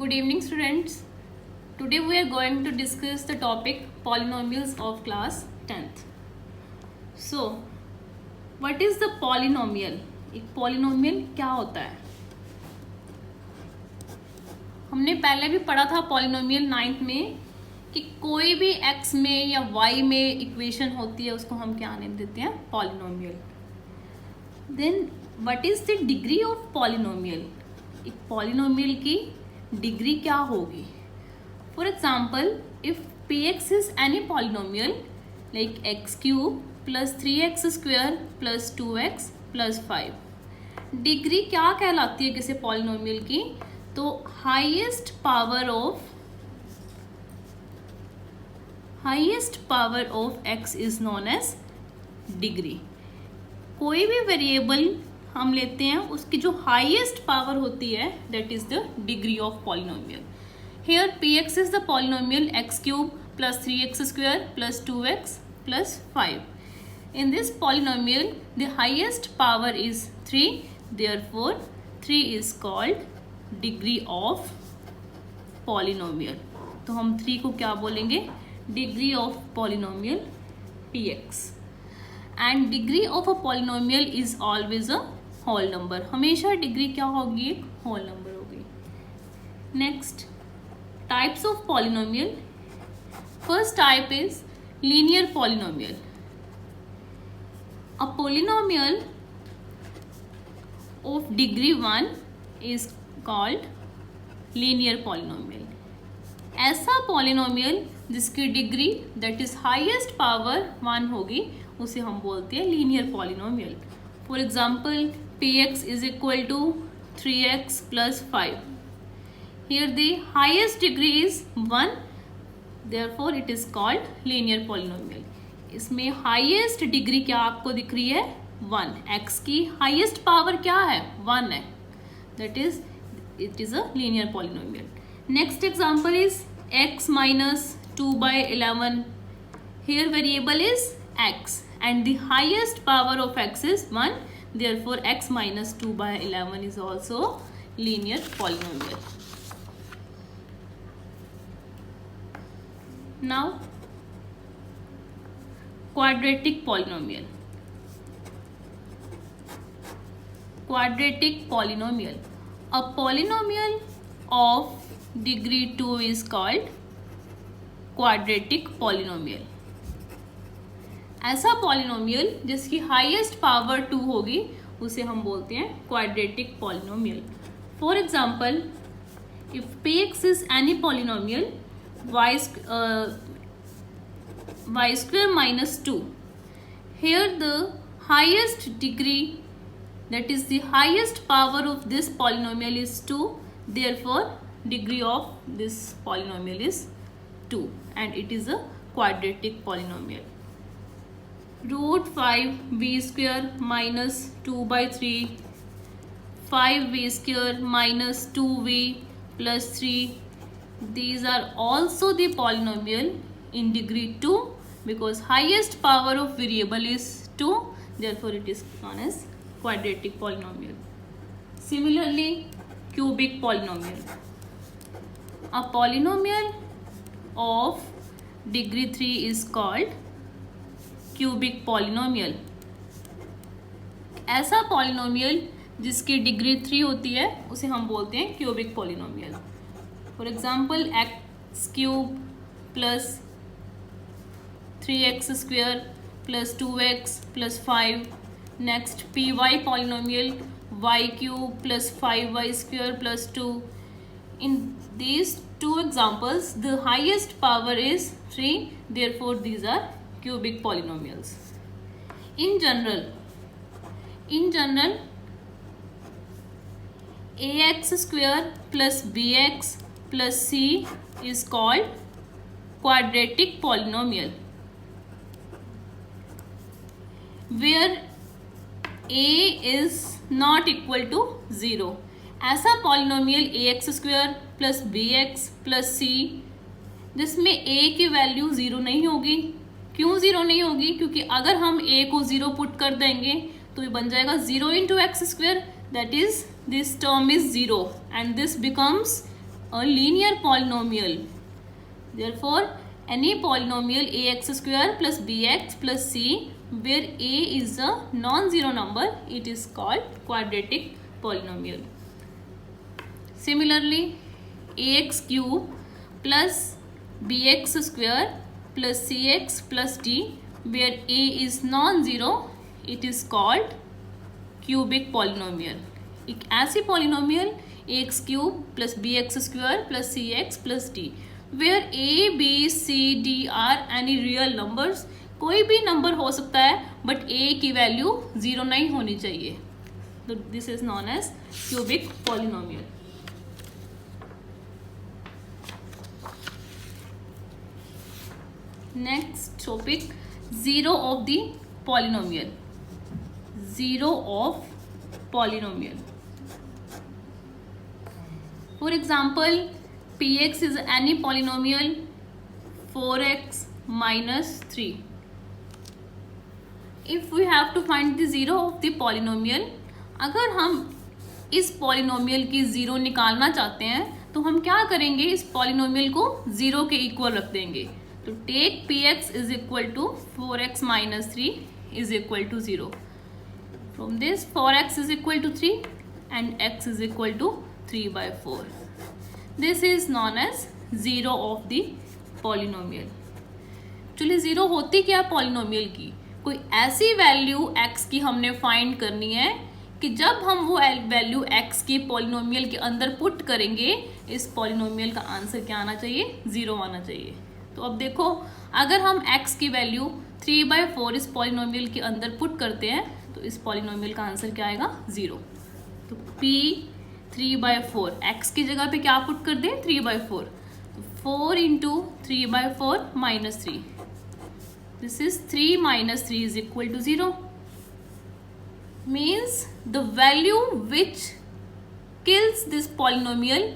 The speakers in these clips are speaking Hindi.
Good evening, students. Today we are going to discuss the topic polynomials of class 10th. So, what is the polynomial? एक polynomial क्या होता है? हमने पहले भी पढ़ा था polynomial 9th में कि कोई भी x में या y में इक्वेशन होती है उसको हम क्या नेम देते हैं? polynomial. Then what is the degree of polynomial? एक polynomial की डिग्री क्या होगी? For example if P X is any polynomial like X cube plus 3x square plus 2x plus 5, degree क्या कहलाती है किसी पॉलिनोमियल की? तो highest power of x is known as degree. कोई भी वेरिएबल हम लेते हैं उसकी जो हाईएस्ट पावर होती है that is the degree of polynomial. Here px is the polynomial x cube plus 3x square plus 2x plus 5. In this polynomial the highest power is 3, therefore 3 is called degree of polynomial. तो हम 3 को क्या बोलेंगे? Degree of polynomial px. And degree of a polynomial is always a whole number. हमेशा डिग्री क्या होगी? एक होल नंबर होगी. Next, types of polynomial. First type is linear polynomial. A polynomial of degree 1 is called linear polynomial. ऐसा पॉलिनोमियल जिसकी degree that is highest power 1 होगी उसे हम बोलते हैं linear polynomial. For example px is equal to 3x plus 5. Here the highest degree is 1, therefore it is called linear polynomial. इसमें highest degree क्या आपको दिख रही है? 1. x की highest power क्या है? 1 है. That is, it is a linear polynomial. Next example is x minus 2 by 11. Here variable is x and the highest power of x is 1. Therefore, x minus 2 by 11 is also linear polynomial. Now, quadratic polynomial. Quadratic polynomial. A polynomial of degree 2 is called quadratic polynomial. ऐसा पॉलिनोमियल जिसकी हाईएस्ट पावर 2 होगी उसे हम बोलते हैं quadratic polynomial. For example if px is any polynomial y square minus 2, here the highest degree that is the highest power of this polynomial is 2, therefore degree of this polynomial is 2 and it is a quadratic polynomial. Root 5v square minus 2 by 3, 5v square minus 2v plus 3. These are also the polynomial in degree 2 because highest power of variable is 2. Therefore, it is known as quadratic polynomial. Similarly, cubic polynomial. A polynomial of degree 3 is called cubic polynomial. ऐसा पॉलिनोमियल जिसकी डिग्री 3 होती है उसे हम बोलते हैं cubic polynomial. For example X cube plus 3x square plus 2x plus 5. Next P Y polynomial y cube plus 5y square plus 2. In these 2 examples the highest power is 3, therefore these are cubic polynomials. In general ax square plus bx plus c is called quadratic polynomial where a is not equal to 0. ऐसा polynomial ax square plus bx plus c जिसमें a की वैल्यू 0 नहीं होगी. क्यों 0 नहीं होगी? क्योंकि अगर हम a को 0 पुट कर देंगे तो ये बन जाएगा 0 into x square, that is this term is 0 and this becomes a linear polynomial. Therefore, any polynomial ax square plus bx plus c where a is a non-zero number, it is called quadratic polynomial. Similarly, ax cube plus bx square plus cx plus d where a is non-zero, it is called cubic polynomial. एक ऐसी polynomial ax cube plus bx square plus cx plus d where a b c d are any real numbers. कोई भी नंबर हो सकता है बट a की वैल्यू 0 नहीं होनी चाहिए. तो this is known as cubic polynomial. Next topic, zero of the polynomial. Zero of polynomial. For example, px is any polynomial 4x minus 3. If we have to find the zero of the polynomial, अगर हम इस polynomial की ज़ीरो निकालना चाहते हैं तो हम क्या करेंगे, इस polynomial को ज़ीरो के इक्वल रख देंगे. तो take px is equal to 4x minus 3 is equal to 0. From this 4x is equal to 3 and x is equal to 3/4. This is known as zero of the polynomial. चलिए ज़ीरो होती क्या पॉलिनोमियल की, कोई ऐसी वैल्यू x की हमने फाइंड करनी है कि जब हम वो वैल्यू x की पॉलिनोमियल के अंदर पुट करेंगे, इस पॉलिनोमियल का आंसर क्या आना चाहिए, ज़ीरो आना चाहिए. तो अब देखो, अगर हम x की वैल्यू 3/4 इस पॉलिनोमियल के अंदर पुट करते हैं तो इस पॉलिनोमियल का आंसर क्या आएगा, ज़ीरो. तो p 3/4, x की जगह पे क्या पुट कर दें, 3/4. 4 into 3/4 minus 3. This is 3 minus 3 is equal to 0. Means the value which kills this polynomial,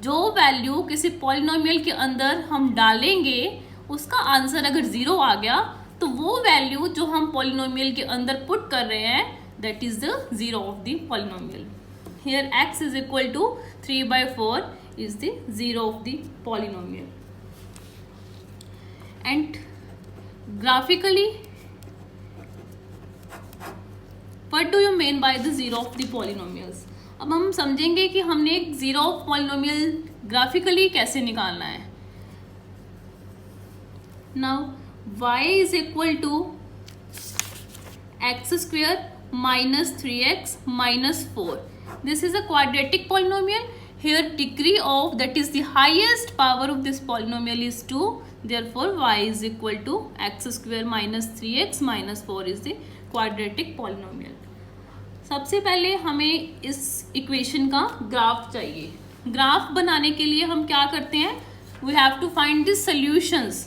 जो वैल्यू किसी पॉलिनोमियल के अंदर हम डालेंगे उसका आंसर अगर ज़ीरो आ गया तो वो वैल्यू जो हम पॉलिनोमियल के अंदर पुट कर रहे हैं, that is the zero of the polynomial. Here x is equal to 3/4 is the zero of the polynomial. And graphically, what do you mean by the zero of the polynomials? अब हम समझेंगे कि हमने एक जीरो ऑफ पॉलिनोमियल ग्राफिकली कैसे निकालना है. Now y is equal to x square minus 3x minus 4. This is a quadratic polynomial. Here degree of, that is the highest power of this polynomial is 2. Therefore y is equal to x square minus 3x minus 4 is the quadratic polynomial. सबसे पहले हमें इस इक्वेशन का ग्राफ चाहिए. ग्राफ बनाने के लिए हम क्या करते हैं, we have to find the solutions.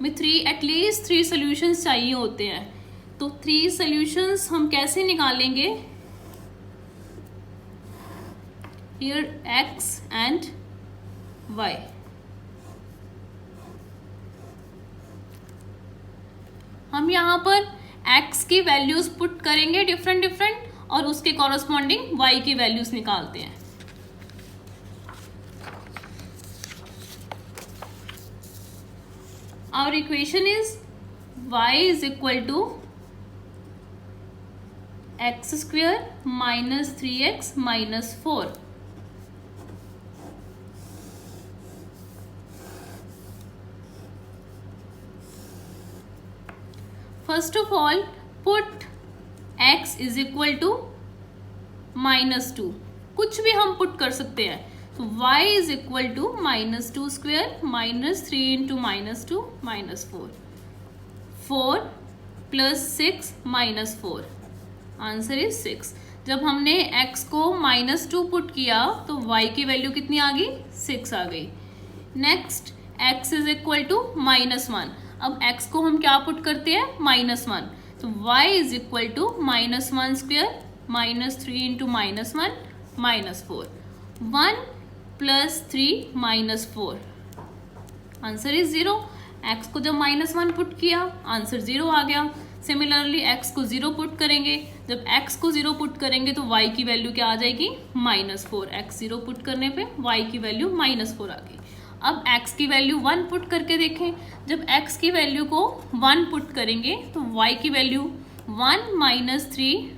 में at least 3 solutions चाहिए होते हैं. तो 3 solutions हम कैसे निकालेंगे, here x and y. हम यहाँ पर x की वैल्यूज पुट करेंगे डिफरेंट और उसके कॉरस्पॉन्डिंग y की वैल्यूज निकालते हैं. Our equation is y is equal to x square minus 3x minus 4. First of all, put x is equal to minus 2. कुछ भी हम पुट कर सकते हैं. तो y is equal to minus 2 square minus 3 into minus 2 minus 4. 4 plus 6 minus 4. Answer is 6. जब हमने x को minus 2 पुट किया तो y की वैल्यू कितनी आ गई, 6 आ गई. Next x is equal to minus 1. अब x को हम क्या पुट करते हैं, -1. तो y is equal to -1 square minus 3 into -1 minus 4. 1 plus 3 minus 4. Answer is 0. x को जब -1 पुट किया आंसर 0 आ गया। सिमिलरली x को 0 पुट करेंगे, जब x को 0 पुट करेंगे तो y की वैल्यू क्या आ जाएगी -4। x 0 पुट करने पे y की वैल्यू -4 आ गई। अब x की वैल्यू 1 पुट करके देखें, जब x की वैल्यू को 1 पुट करेंगे तो y की वैल्यू 1 - 3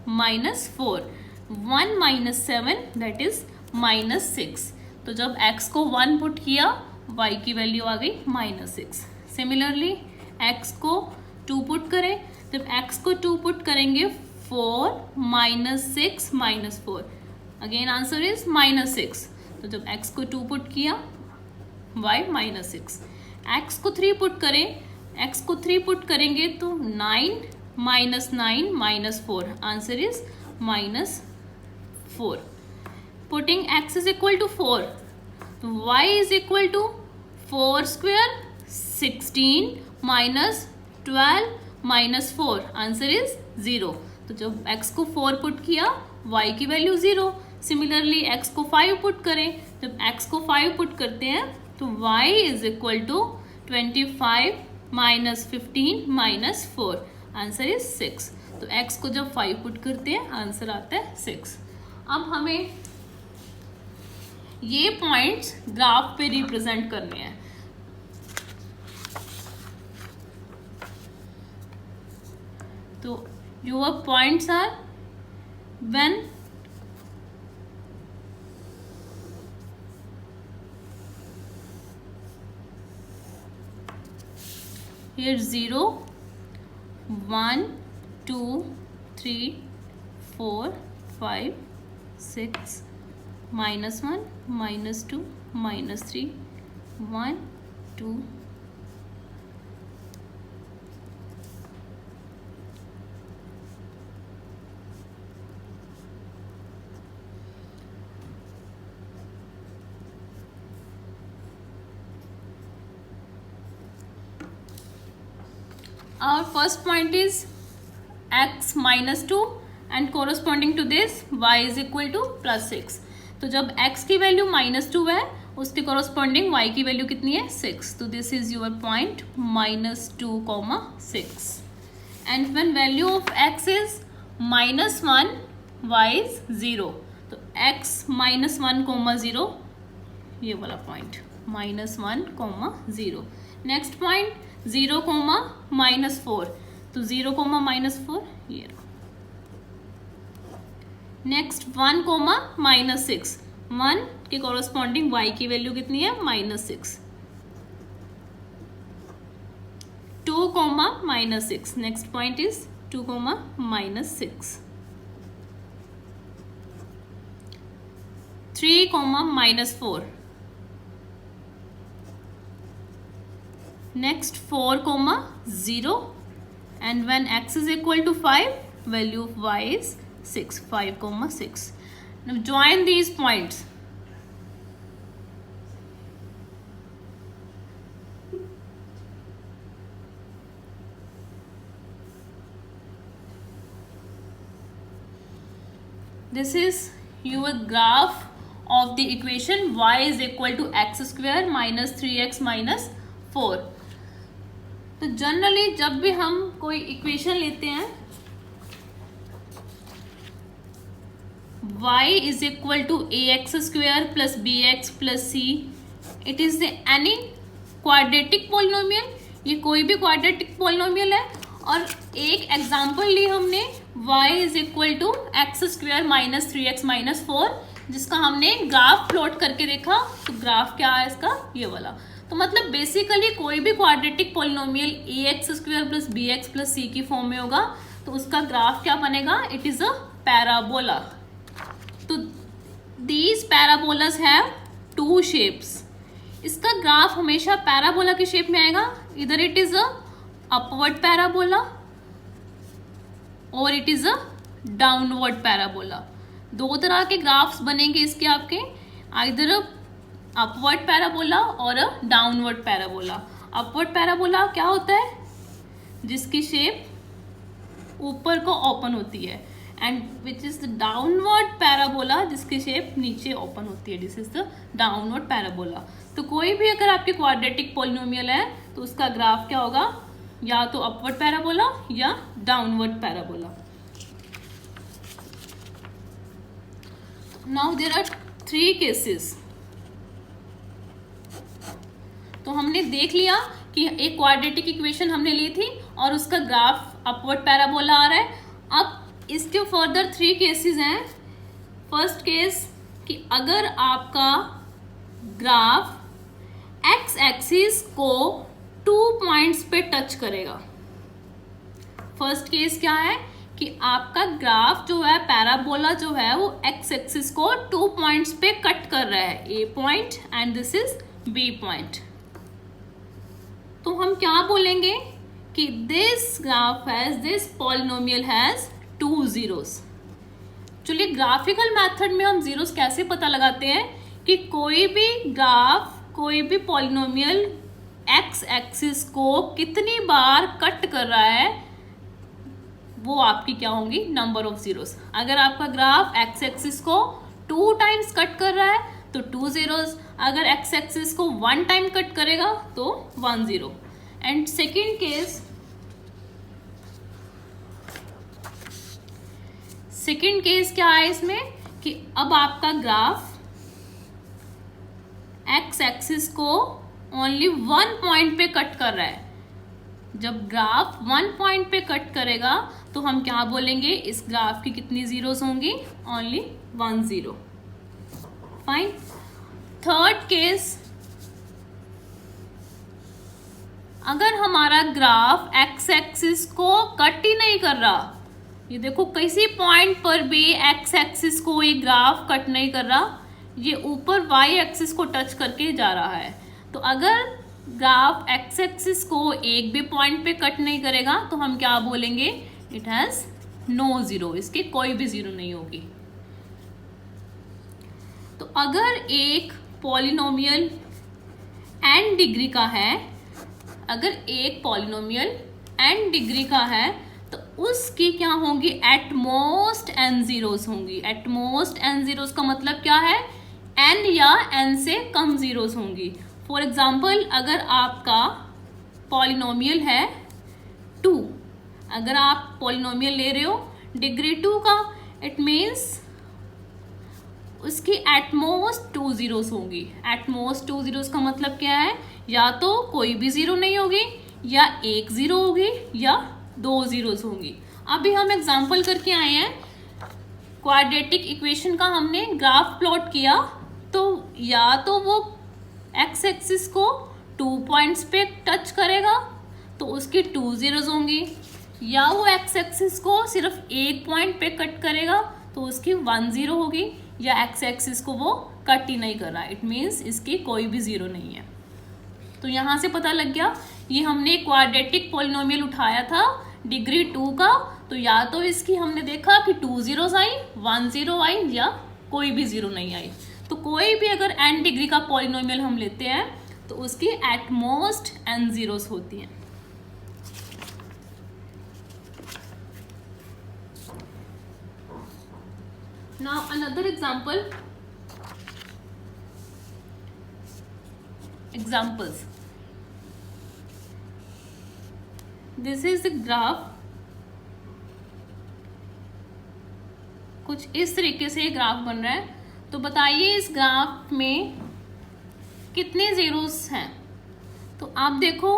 -4, 1 - 7 दैट इज -6। तो जब x को 1 पुट किया y की वैल्यू आ गई -6। सिमिलरली x को 2 पुट करें, जब x को 2 पुट करेंगे 4 - 6 -4, अगेन आंसर इज -6। तो जब x को 2 पुट किया y -6। x को 3 पुट करें, x को 3 पुट करेंगे तो 9 - 9 -4, answer is -4। Putting x is equal to 4, तो y is equal to 4 square 16 minus 12 minus 4, answer is 0। तो जब x को 4 पुट किया y की वैल्यू 0। सिमिलरली x को 5 पुट करें, जब x को 5 पुट करते हैं तो y is equal to 25 minus 15 minus 4, answer is 6। तो x को जब 5 पुट करते हैं आंसर आता है 6। अब हमें ये पॉइंट्स ग्राफ पे रिप्रेजेंट करने हैं। तो your points are when here 0 1 2 3 4 5 6 -1 -2 -3 1 2 Our first point is x -2 and corresponding to this y is equal to +6। तो जब x की वैल्यू -2 है उसके corresponding y की वैल्यू कितनी है 6। तो this is your point -2, 6। And when value of x is -1 y is 0। तो x -1, 0 ये वाला पॉइंट -1, 0। Next point 0, -4। तो 0, -4 ये। नेक्स्ट 1, -6। 1 के कॉरस्पॉन्डिंग y की वैल्यू कितनी है -6। 2, -6। Next point is 2, -6। 3, -4। Next 4, 0, and when x is equal to 5, value of y is 6, 5, 6. Now join these points. This is your graph of the equation y is equal to x square minus 3x minus 4. तो जनरली जब भी हम कोई इक्वेशन लेते हैं y is equal to ax square plus bx plus c, it is any quadratic polynomial. ये कोई भी क्वाड्रेटिक पॉलिनोमियल है। और एक एग्जांपल ली हमने y is equal to X square minus 3x minus 4, जिसका हमने ग्राफ प्लॉट करके देखा। तो ग्राफ क्या है इसका, ये वाला। तो मतलब बेसिकली कोई भी quadratic polynomial ax square plus bx plus c की फॉर्म में होगा तो उसका ग्राफ क्या बनेगा, इट इज अ पैराबोला। तो दीज पैराबोलास हैव 2 शेप्स। इसका ग्राफ हमेशा पैराबोला की शेप में आएगा। इधर it is a upward parabola और it is a downward parabola. 2 तरह के ग्राफ्स बनेंगे इसके आपके, आइदर अपवर्ड पैराबोला और अ डाउनवर्ड पैराबोला। अपवर्ड पैराबोला क्या होता है, जिसकी शेप ऊपर को ओपन होती है, and which is the downward parabola जिसकी शेप नीचे ओपन होती है। This is the downward parabola. तो कोई भी अगर आपके क्वाड्रेटिक पॉलिनोमियल है तो उसका ग्राफ क्या होगा, या तो अपवर्ड पैराबोला या downward parabola. Now there are 3 cases. तो हमने देख लिया कि एक क्वाड्रेटिक इक्वेशन हमने ली थी और उसका ग्राफ अपवर्ड पैराबोला आ रहा है। अब इसके फर्दर 3 केसेस हैं। फर्स्ट केस कि अगर आपका ग्राफ एक्स एक्सिस को 2 पॉइंट्स पे टच करेगा। फर्स्ट केस क्या है कि आपका ग्राफ जो है, पैराबोला जो है, वो एक्स एक्सिस को 2 पॉइंट्स पे कट कर रहा है, A point and this is B point. तो हम क्या बोलेंगे कि this graph has, this polynomial has 2 zeros. चलिए ग्राफिकल मेथड में हम जीरोस कैसे पता लगाते हैं कि कोई भी ग्राफ, कोई भी पॉलिनोमियल एक्स एक्सिस को कितनी बार कट कर रहा है, वो आपकी क्या होंगी, नंबर ऑफ जीरोस। अगर आपका ग्राफ एक्स एक्सिस को 2 टाइम्स कट कर रहा है तो 2 जीरोस, अगर एक्स एक्सिस को 1 टाइम कट करेगा तो 1 जीरो। एंड सेकेंड केस क्या है इसमें कि अब आपका ग्राफ एक्स एक्सिस को ओनली 1 पॉइंट पे कट कर रहा है। जब ग्राफ 1 पॉइंट पे कट करेगा तो हम क्या बोलेंगे, इस ग्राफ की कितनी जीरोस होंगी, only 1 zero. Fine. Third case, अगर हमारा ग्राफ एक्स एक्सिस को कट ही नहीं कर रहा, ये देखो किसी पॉइंट पर भी एक्स एक्सिस को ये ग्राफ कट नहीं कर रहा, ये ऊपर वाई एक्सिस को टच करके जा रहा है। तो अगर ग्राफ एक्स एक्सिस को एक भी पॉइंट पे कट नहीं करेगा तो हम क्या बोलेंगे, इट हैज नो जीरो, इसकी कोई भी जीरो नहीं होगी। तो अगर एक पॉलिनोमियल n डिग्री का है, अगर एक पॉलिनोमियल n डिग्री का है तो उसकी क्या होंगी, एट मोस्ट n जीरोस होंगी। एट मोस्ट n जीरोस का मतलब क्या है, n या n से कम जीरोस होंगी। फॉर एग्जाम्पल अगर आपका पॉलिनोमियल है 2, अगर आप पॉलिनोमियल ले रहे हो डिग्री 2 का, इट मीन्स उसकी एटमोस्ट 2 जीरोस होंगी। एटमोस्ट 2 जीरोस का मतलब क्या है, या तो कोई भी जीरो नहीं होगी, या 1 जीरो होगी, या 2 जीरोस होंगी। अभी हम एग्जांपल करके आए हैं, क्वाड्रेटिक इक्वेशन का हमने ग्राफ प्लॉट किया, तो या तो वो एक्स एक्सिस को 2 पॉइंट्स पे टच करेगा तो उसकी 2 जीरोस होंगी, या वो एक्स एक्सिस को सिर्फ 1 पॉइंट पे कट करेगा तो उसकी 1 जीरो होगी, या एक्स एक्सिस को वो कट ही नहीं कर रहा, इट मीन्स इसकी कोई भी जीरो नहीं है। तो यहाँ से पता लग गया, ये हमने क्वाड्रेटिक पॉलिनोमियल उठाया था डिग्री 2 का, तो या तो इसकी हमने देखा कि 2 जीरोस आई, 1 जीरो आई, या कोई भी जीरो नहीं आई। तो कोई भी अगर n डिग्री का पॉलिनोमियल हम लेते हैं तो उसकी एट मोस्ट n जीरोस होती हैं। Now another examples. This is the graph. कुछ इस तरीके से ग्राफ बन रहा है। तो बताइए इस ग्राफ में कितने जीरोस हैं। तो आप देखो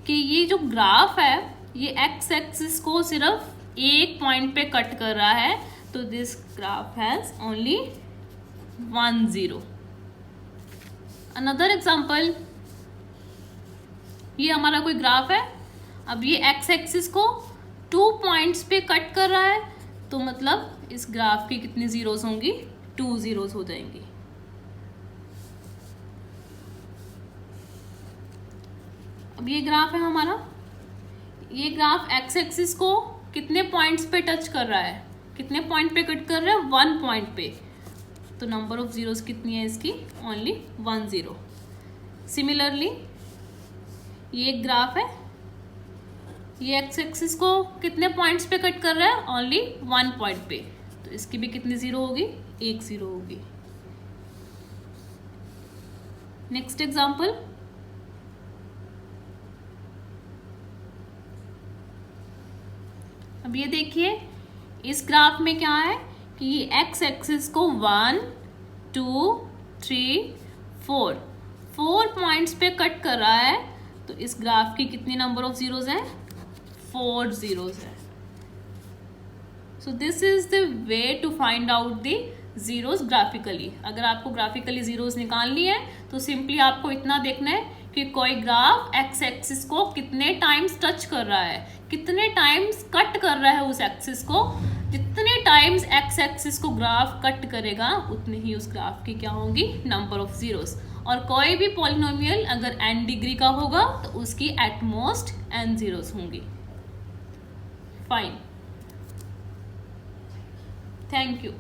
कि ये जो ग्राफ है ये एक्स एक्सिस को सिर्फ 1 पॉइंट पे कट कर रहा है, तो this graph has only 1 zero. Another example, ये हमारा कोई ग्राफ है, अब ये एक्स एक्सिस को 2 पॉइंट्स पे कट कर रहा है, तो मतलब इस ग्राफ की कितनी जीरोस होंगी, 2 जीरोस हो जाएंगी। अब ये ग्राफ है हमारा, ये ग्राफ एक्स एक्सिस को कितने पॉइंट्स पे टच कर रहा है, कितने पॉइंट पे कट कर रहा है, 1 पॉइंट पे, तो नंबर ऑफ जीरोस कितनी है इसकी, ओनली 1 जीरो। सिमिलरली ये एक ग्राफ है, ये एक्स एक्सिस को कितने पॉइंट्स पे कट कर रहा है, ओनली 1 पॉइंट पे, तो इसकी भी कितनी जीरो होगी, 1 जीरो होगी। नेक्स्ट एग्जाम्पल, अब ये देखिए इस ग्राफ में क्या है कि ये एक्स एक्सिस को 1 2 3 4 पॉइंट्स पे कट कर रहा है, तो इस ग्राफ की कितनी नंबर ऑफ जीरोज हैं? 4 जीरोज है। So this is the way to find out the zeros graphically. अगर आपको ग्राफिकली जीरोज निकालनी है तो सिंपली आपको इतना देखना है कि कोई ग्राफ एक्स एक्सिस को कितने टाइम्स टच कर रहा है, कितने टाइम्स कट कर रहा है उस एक्सिस को। जितने टाइम्स एक्स एक्सिस को ग्राफ कट करेगा उतने ही उस ग्राफ की क्या होंगी? Number of zeros. और कोई भी पॉलिनोमियल अगर n डिग्री का होगा तो उसकी एट मोस्ट n जीरोस होंगी। Fine, thank you.